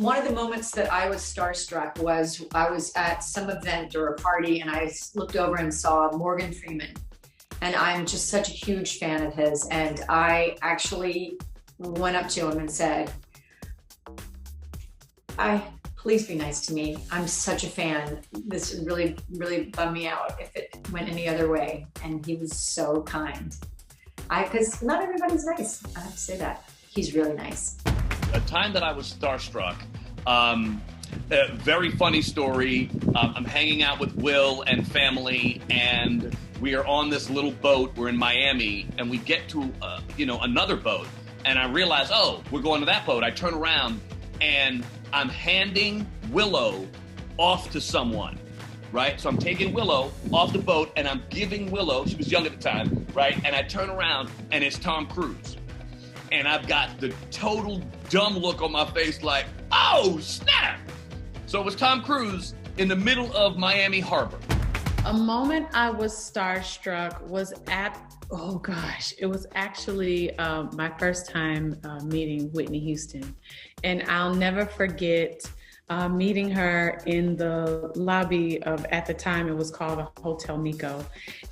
one of the moments that I was starstruck was I was at some event or a party and I looked over and saw Morgan Freeman. And I'm just such a huge fan of his. And I actually went up to him and said, please be nice to me. I'm such a fan. This really, really bummed me out if it went any other way. And he was so kind. Because not everybody's nice. I have to say that. He's really nice. A time that I was starstruck, a very funny story. I'm hanging out with Will and family, and we are on this little boat. We're in Miami, and we get to, another boat. And I realize, oh, we're going to that boat. I turn around, and I'm handing Willow off to someone, right? So I'm taking Willow off the boat, and I'm giving Willow, she was young at the time, right? And I turn around, and it's Tom Cruise. And I've got the total dumb look on my face like, oh, snap! So it was Tom Cruise in the middle of Miami Harbor. A moment I was starstruck was it was actually my first time meeting Whitney Houston. And I'll never forget meeting her in the lobby of, at the time it was called a Hotel Nico.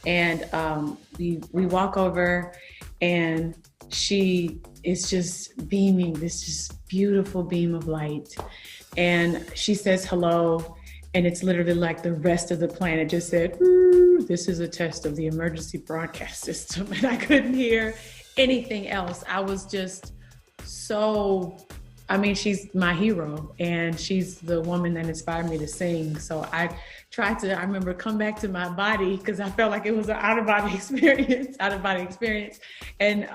And we walk over and she is just beaming this just beautiful beam of light. And she says hello. And it's literally like the rest of the planet just said, this is a test of the emergency broadcast system. And I couldn't hear anything else. I was just she's my hero and she's the woman that inspired me to sing. So I remember come back to my body because I felt like it was an out-of-body experience. And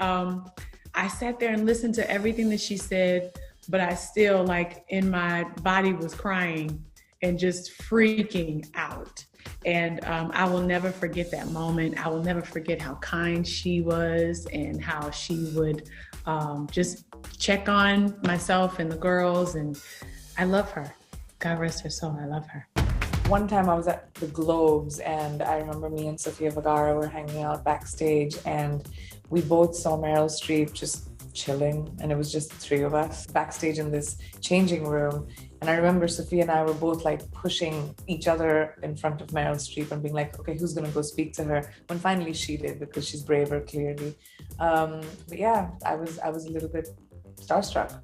I sat there and listened to everything that she said, but I still in my body was crying and just freaking out. And I will never forget that moment. I will never forget how kind she was and how she would just check on myself and the girls. And I love her. God rest her soul, I love her. One time I was at the Globes and I remember me and Sofia Vergara were hanging out backstage and we both saw Meryl Streep just chilling, and it was just the three of us backstage in this changing room. And I remember Sophia and I were both pushing each other in front of Meryl Streep and being like, okay, who's gonna go speak to her? When finally she did, because she's braver, clearly. But yeah, I was a little bit starstruck.